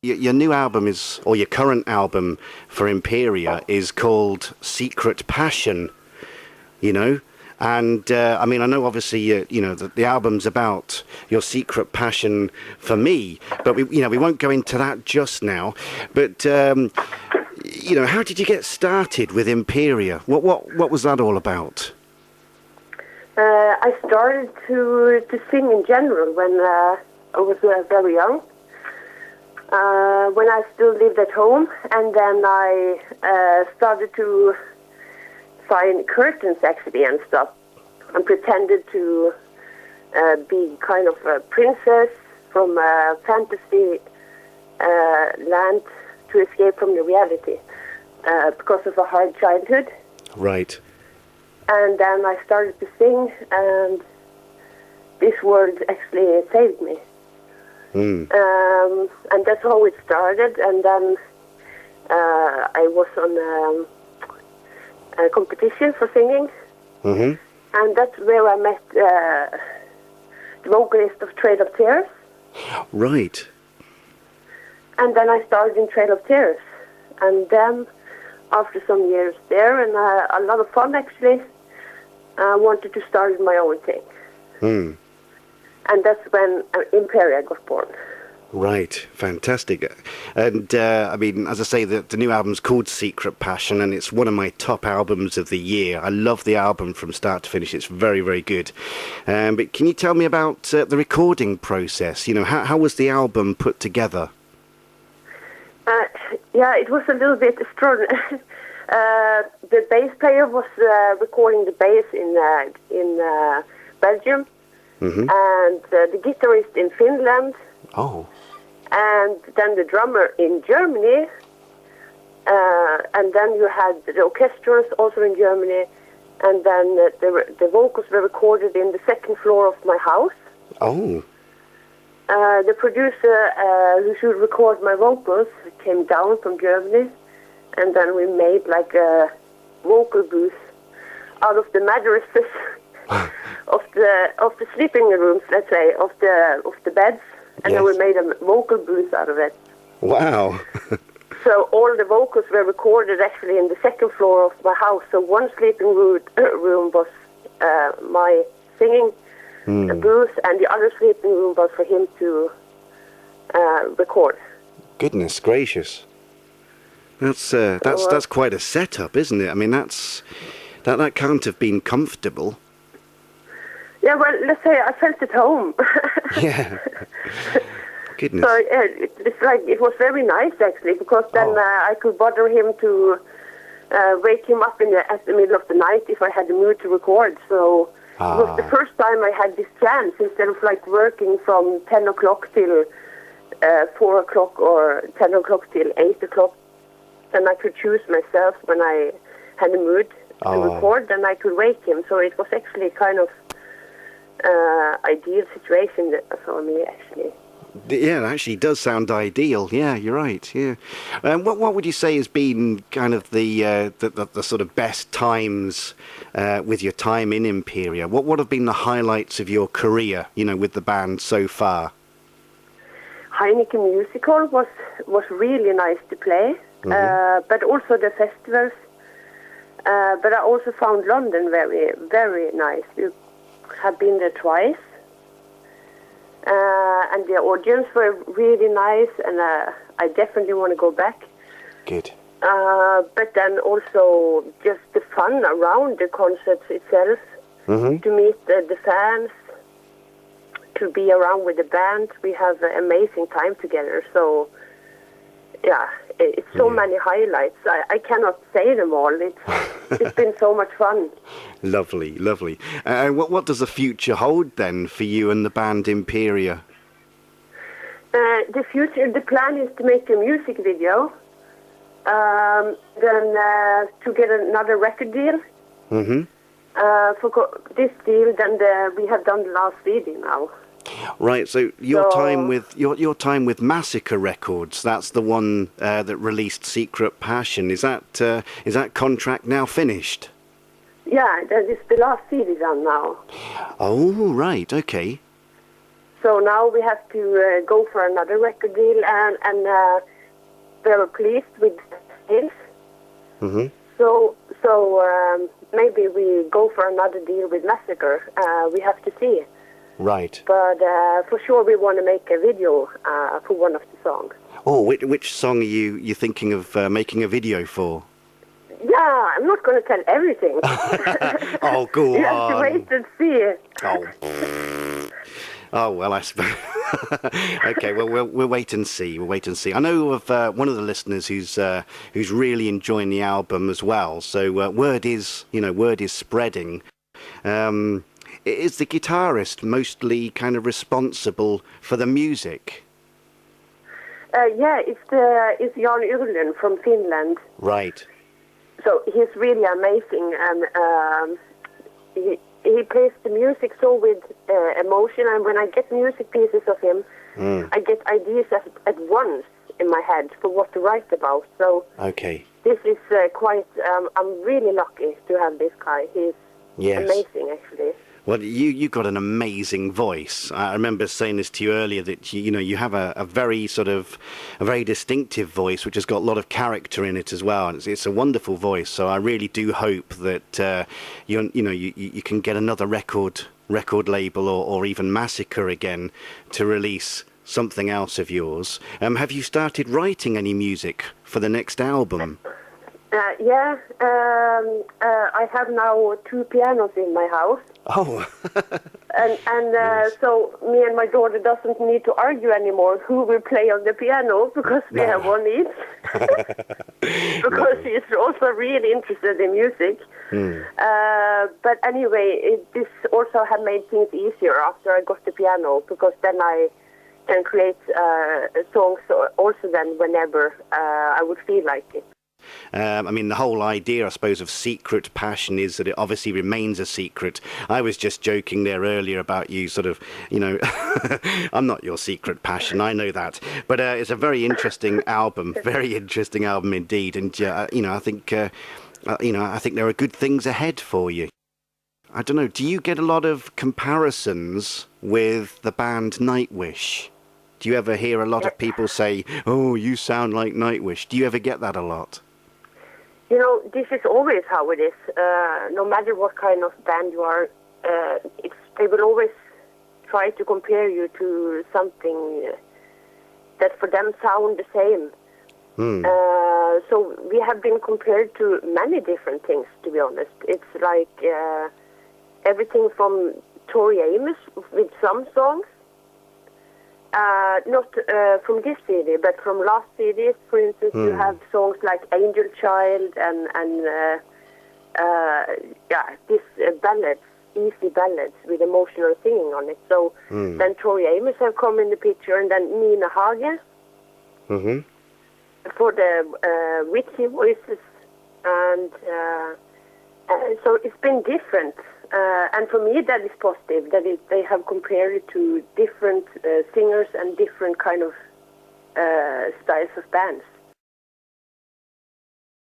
Your new album is, or your current album for Imperia is called Secret Passion, you know? And, I mean, I know obviously, the album's about your secret passion for me, but, we won't go into that just now. But, how did you get started with Imperia? What was that all about? I started to sing in general when I was very young. When I still lived at home, and then I started to sign curtains actually and stuff, and pretended to be kind of a princess from a fantasy land to escape from the reality because of a hard childhood. Right. And then I started to sing, and this world actually saved me. And that's how it started. And then I was on a competition for singing. Mm-hmm. And that's where I met the vocalist of Trail of Tears. Right. And then I started in Trail of Tears. And then, after some years there, and a lot of fun actually, I wanted to start my own thing. And that's when Imperia got born. Right, fantastic. And, I mean, as I say, the new album's called Secret Passion, and it's one of my top albums of the year. I love the album from start to finish. It's very, very good. But can you tell me about the recording process? How was the album put together? Yeah, it was a little bit extraordinary. The bass player was recording the bass in Belgium, and the guitarist in Finland. Oh. And then the drummer in Germany, and then you had the orchestras also in Germany, and then the vocals were recorded in the second floor of my house. Oh. The producer who should record my vocals came down from Germany, and then we made like a vocal booth out of the mattresses of the sleeping rooms, let's say, of the beds, and yes. then we made a vocal booth out of it. Wow. So all the vocals were recorded actually in the second floor of my house. So one sleeping room was my singing booth, and the other sleeping room was for him to record. Goodness gracious. That's quite a setup, isn't it? I mean, that can't have been comfortable. Yeah, well, let's say I felt at home. Yeah. Goodness. So it's like it was very nice actually, because then I could bother him to wake him up at the middle of the night if I had the mood to record. So it was the first time I had this chance, instead of like working from 10 o'clock till 4 o'clock or 10 o'clock till 8 o'clock. And I could choose myself when I had the mood to record, and I could wake him. So it was actually kind of ideal situation for me, actually. Yeah, it actually does sound ideal. Yeah, you're right. Yeah. What would you say has been kind of the sort of best times with your time in Imperia? What have been the highlights of your career, with the band so far? Heineken Musical was really nice to play, but also the festivals. But I also found London very, very nice. We have been there twice. And the audience were really nice, and I definitely want to go back. Good. But then also just the fun around the concerts itself, to meet the fans, to be around with the band. We have an amazing time together. So, yeah, it's so many highlights. I cannot say them all. It's been so much fun. Lovely, lovely. What does the future hold then for you and the band Imperia? The plan is to make a music video, then to get another record deal. For this deal, then we have done the last CD now. Right. So your time with Massacre Records, that's the one that released Secret Passion. Is that contract now finished? Yeah, that is the last CD done now. Oh, right. Okay. So now we have to go for another record deal, and we are pleased with this. Mm-hmm. So maybe we go for another deal with Massacre. We have to see. Right. But for sure we want to make a video for one of the songs. Oh, which song are you thinking of making a video for? Yeah, I'm not going to tell everything. Oh, go on. You have to wait and see. Oh. Oh, well, I suppose. Okay, well, we'll wait and see. We'll wait and see. I know of one of the listeners who's really enjoying the album as well. So word is spreading. Is the guitarist mostly kind of responsible for the music? Yeah, it's Jan Urlund from Finland. Right. So he's really amazing, and he plays the music so with emotion. And when I get music pieces of him, I get ideas at once in my head for what to write about. So okay, this is quite. I'm really lucky to have this guy. He's amazing, actually. Well, you got an amazing voice. I remember saying this to you earlier that you have a very distinctive voice, which has got a lot of character in it as well. And it's a wonderful voice. So I really do hope that you can get another record label or even Massacre again to release something else of yours. Have you started writing any music for the next album? Yeah, I have now 2 pianos in my house. Oh. and Nice. So me and my daughter doesn't need to argue anymore who will play on the piano, because we have one each. Because she's also really interested in music. But anyway, this also had made things easier after I got the piano, because then I can create songs also then whenever I would feel like it. I mean, the whole idea, I suppose, of Secret Passion is that it obviously remains a secret. I was just joking there earlier about you sort of, I'm not your secret passion, I know that. But it's a very interesting album, very interesting album indeed. And, I think there are good things ahead for you. I don't know, do you get a lot of comparisons with the band Nightwish? Do you ever hear a lot of people say, oh, you sound like Nightwish? Do you ever get that a lot? This is always how it is. No matter what kind of band you are, they will always try to compare you to something that for them sound the same. So we have been compared to many different things, to be honest. It's like everything from Tori Amos with some songs. Not from this CD, but from last CDs, for instance, you have songs like Angel Child and these ballads, easy ballads with emotional singing on it. So then Tori Amos have come in the picture, and then Nina Hage for the witchy voices, and so it's been different. And for me, that is positive, that they have compared it to different singers and different kind of styles of bands.